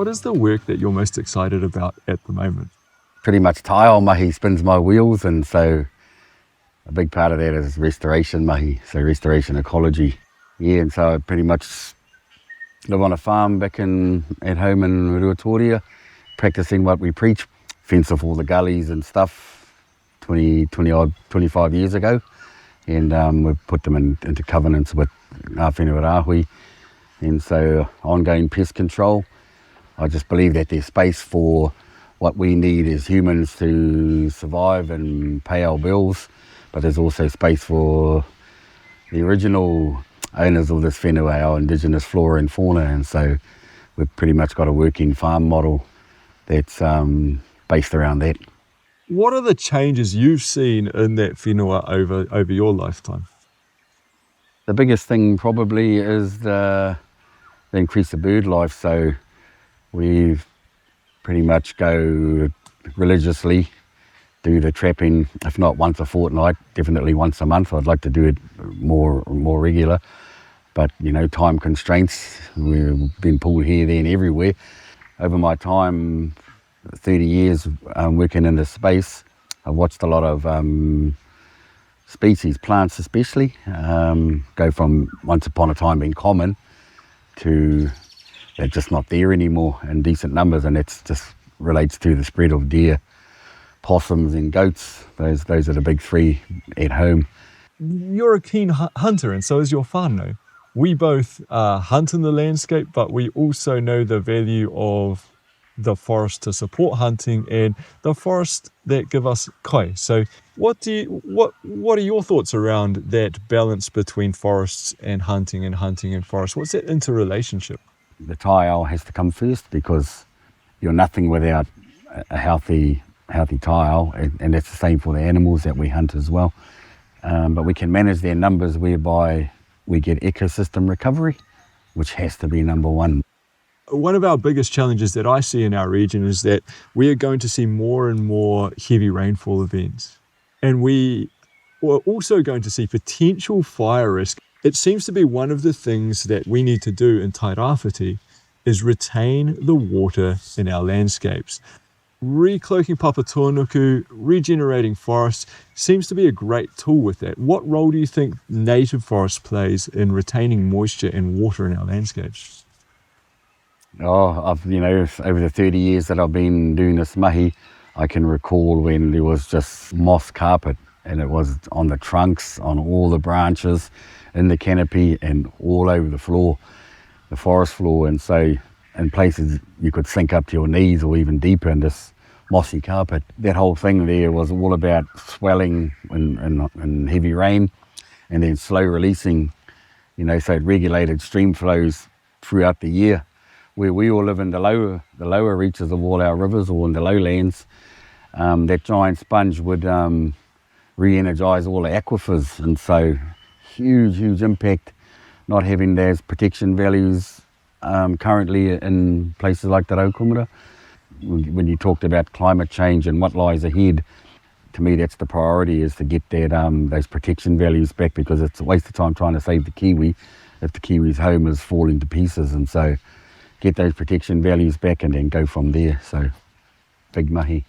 What is the work that you're most excited about at the moment? Pretty much Taiao Mahi spins my wheels, and so a big part of that is restoration mahi, so restoration ecology. Yeah, and so I pretty much live on a farm back at home in Ruatoria, practicing what we preach, fence off all the gullies and stuff 25 years ago, and we've put them into covenants with ngā whenua rāhui, and so ongoing pest control. I just believe that there's space for what we need as humans to survive and pay our bills, but there's also space for the original owners of this whenua, our indigenous flora and fauna, and so we've pretty much got a working farm model that's based around that. What are the changes you've seen in that whenua over your lifetime? The biggest thing probably is the increase of bird life, so we've pretty much go religiously, do the trapping, if not once a fortnight, definitely once a month. I'd like to do it more regular, but time constraints, we've been pulled here, there and everywhere. Over my time, 30 years working in this space, I've watched a lot of species, plants especially, go from once upon a time being common to they're just not there anymore in decent numbers, and it just relates to the spread of deer, possums and goats. Those are the big three at home. You're a keen hunter, and so is your whānau. We both hunt in the landscape, but we also know the value of the forest to support hunting and the forest that give us kai. So what are your thoughts around that balance between forests and hunting and forest? What's that interrelationship? The taiao has to come first, because you're nothing without a healthy taiao, and that's the same for the animals that we hunt as well. But we can manage their numbers whereby we get ecosystem recovery, which has to be number one. One of our biggest challenges that I see in our region is that we are going to see more and more heavy rainfall events. And we are also going to see potential fire risk. It seems to be one of the things that we need to do in Tairawhiti is retain the water in our landscapes. Recloaking papatūānuku, regenerating forests seems to be a great tool with that. What role do you think native forest plays in retaining moisture and water in our landscapes? I've over the 30 years that I've been doing this mahi, I can recall when there was just moss carpet, and it was on the trunks, on all the branches, in the canopy, and all over the floor, the forest floor. And so in places you could sink up to your knees or even deeper in this mossy carpet. That whole thing there was all about swelling in heavy rain, and then slow releasing, so it regulated stream flows throughout the year. Where we all live in the lower reaches of all our rivers, or in the lowlands, that giant sponge would re-energise all the aquifers, and so huge impact not having those protection values currently in places like the Raukumara. When you talked about climate change and what lies ahead, to me that's the priority, is to get that those protection values back, because it's a waste of time trying to save the kiwi if the kiwi's home is falling to pieces. And so get those protection values back and then go from there. So big mahi.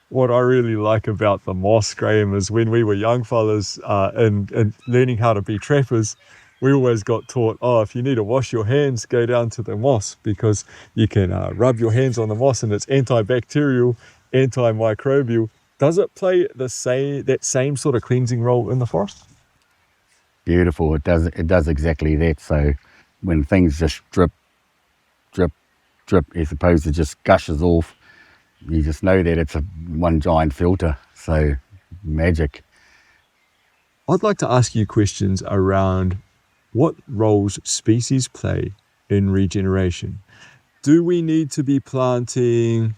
What I really like about the moss, Graeme, is when we were young fellas and learning how to be trappers, we always got taught, if you need to wash your hands, go down to the moss, because you can rub your hands on the moss and it's antibacterial, antimicrobial. Does it play that same sort of cleansing role in the forest? Beautiful. It does exactly that. So when things just drip, as opposed to just gushes off, you just know that it's one giant filter. So magic. I'd like to ask you questions around what roles species play in regeneration. Do we need to be planting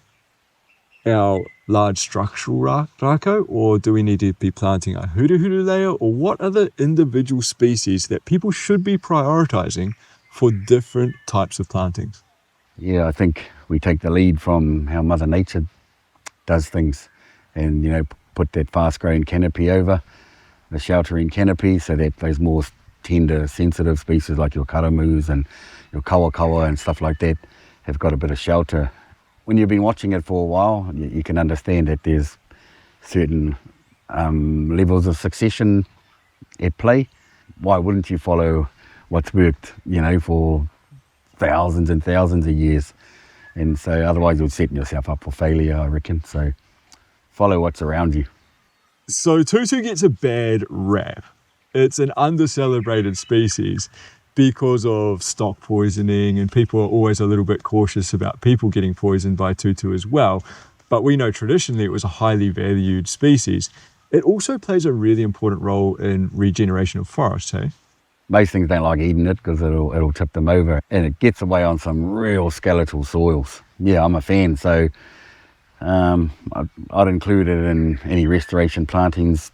our large structural rako, or do we need to be planting a huruhuru layer, or what are the individual species that people should be prioritising for different types of plantings? Yeah, I think we take the lead from how Mother Nature does things, and put that fast-growing canopy over, the sheltering canopy, so that those more tender, sensitive species like your karamus and your kawakawa and stuff like that have got a bit of shelter. When you've been watching it for a while, you can understand that there's certain levels of succession at play. Why wouldn't you follow what's worked, for thousands and thousands of years? And so otherwise you're setting yourself up for failure, I reckon. So follow what's around you. So tutu gets a bad rap. It's an under-celebrated species because of stock poisoning, and people are always a little bit cautious about people getting poisoned by tutu as well. But we know traditionally it was a highly valued species. It also plays a really important role in regeneration of forests, hey? Most things don't like eating it because it'll tip them over, and it gets away on some real skeletal soils. Yeah, I'm a fan, so I'd include it in any restoration plantings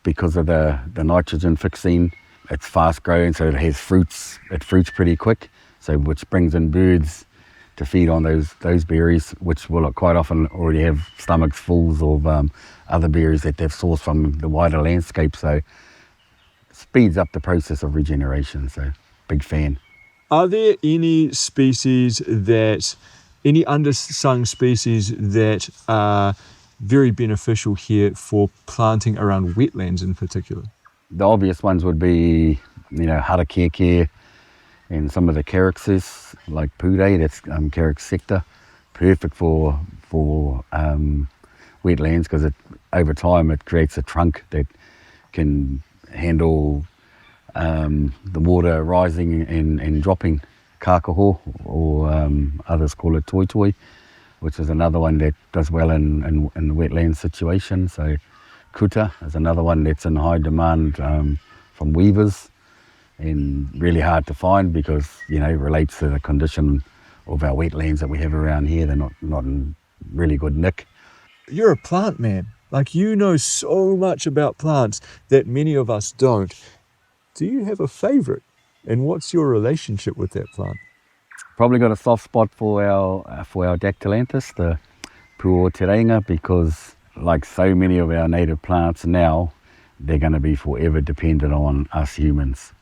because of the nitrogen fixing. It's fast growing, so it has fruits. It fruits pretty quick, so which brings in birds to feed on those berries, which will quite often already have stomachs full of other berries that they've sourced from the wider landscape. So speeds up the process of regeneration, so big fan. Are there any unsung species that are very beneficial here for planting around wetlands in particular? The obvious ones would be, harakeke and some of the caryxes, like pude, that's caryx sector, perfect for wetlands because over time it creates a trunk that can handle the water rising and dropping, kākaho, or others call it toi, which is another one that does well in the wetland situation. So kuta is another one that's in high demand from weavers and really hard to find because, it relates to the condition of our wetlands that we have around here. They're not in really good nick. You're a plant man. You know so much about plants that many of us don't. Do you have a favourite? And what's your relationship with that plant? Probably got a soft spot for our Dactylanthus, the Puo Terenga, because like so many of our native plants now, they're going to be forever dependent on us humans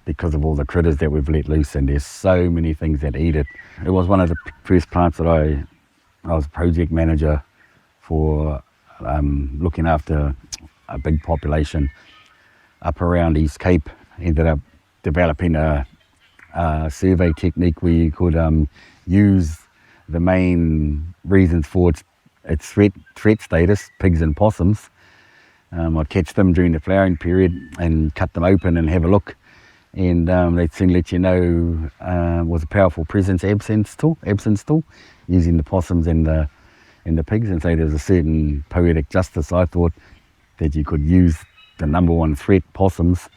because of all the critters that we've let loose, and there's so many things that eat it. It was one of the first plants that I was project manager for, looking after a big population up around East Cape. Ended up developing a survey technique where you could use the main reasons for its threat status, pigs and possums. I'd catch them during the flowering period and cut them open and have a look, and they'd soon let you know was a powerful presence absence tool, using the possums and the pigs. And so there's a certain poetic justice, I thought, that you could use the number one threat, possums,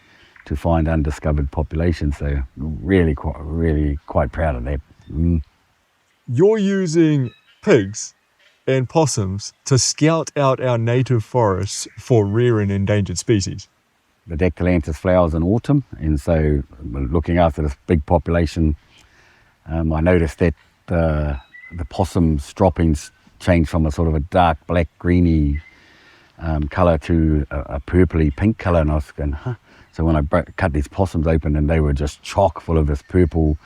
to find undiscovered populations. So really quite proud of that. You're using pigs and possums to scout out our native forests for rare and endangered species. The Dactylanthus flowers in autumn, and so looking after this big population, I noticed that the possum's droppings changed from a sort of a dark black greeny colour to a purpley pink colour, and I was going, So when I cut these possums open, and they were just chock full of this purple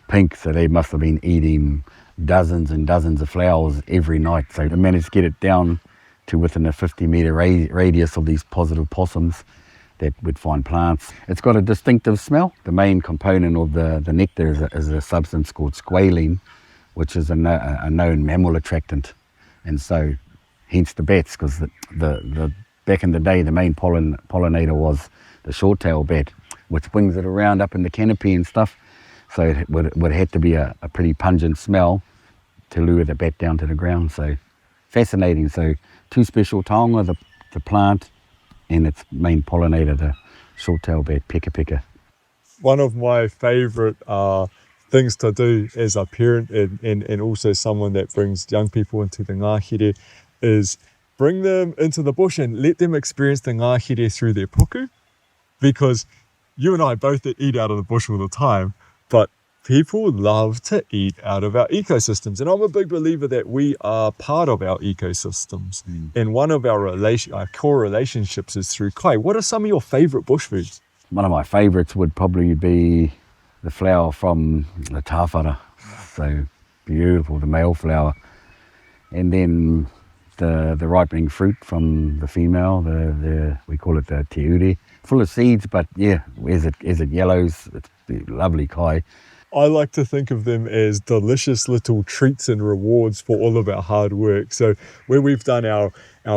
pink, so they must have been eating dozens and dozens of flowers every night. So I managed to get it down to within a 50-metre radius of these positive possums that would find plants. It's got a distinctive smell. The main component of the nectar is a substance called squalene, which is a known mammal attractant. And so hence the bats, because the back in the day, the main pollinator was the short-tailed bat, which wings it around up in the canopy and stuff. So it would have to be a pretty pungent smell to lure the bat down to the ground. So fascinating. So two special taonga, the plant, and its main pollinator, the short-tailed bat, peka. One of my favourite things to do as a parent and also someone that brings young people into the ngahere is bring them into the bush and let them experience the ngahere through their puku, because you and I both eat out of the bush all the time, but people love to eat out of our ecosystems. And I'm a big believer that we are part of our ecosystems. And one of our core relationships is through kai. What are some of your favourite bush foods? One of my favourites would probably be the flower from the tawhara. So beautiful, the male flower. And then the ripening fruit from the female, we call it the te ure, full of seeds, but yeah, as it yellows, it's lovely kai. I like to think of them as delicious little treats and rewards for all of our hard work. So where we've done our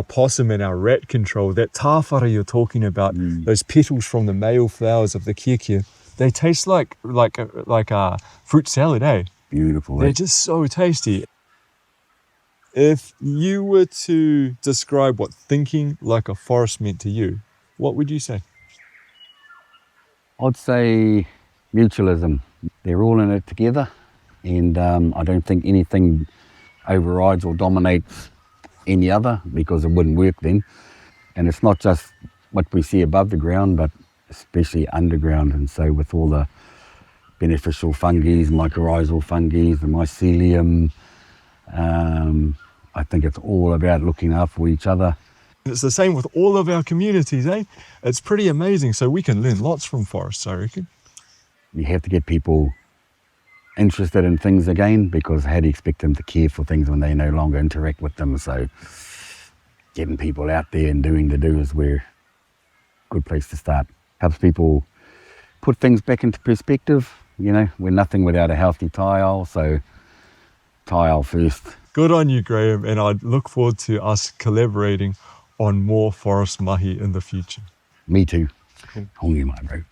possum and our rat control, that tāwhara you're talking about, those petals from the male flowers of the kia, they taste like a fruit salad, eh? Beautiful. They're just so tasty. If you were to describe what thinking like a forest meant to you, what would you say? I'd say mutualism. They're all in it together, and I don't think anything overrides or dominates any other, because it wouldn't work then. And it's not just what we see above the ground, but especially underground. And so with all the beneficial fungi, mycorrhizal fungi, the mycelium, I think it's all about looking after each other. It's the same with all of our communities, eh? It's pretty amazing. So we can learn lots from forests, I reckon. You have to get people interested in things again, because how do you expect them to care for things when they no longer interact with them? So getting people out there and doing the do is where a good place to start. Helps people put things back into perspective. You know, we're nothing without a healthy taiao, so taiao first. Good on you, Graeme, and I look forward to us collaborating on more forest mahi in the future. Me too. Cool. Hongi mai, bro.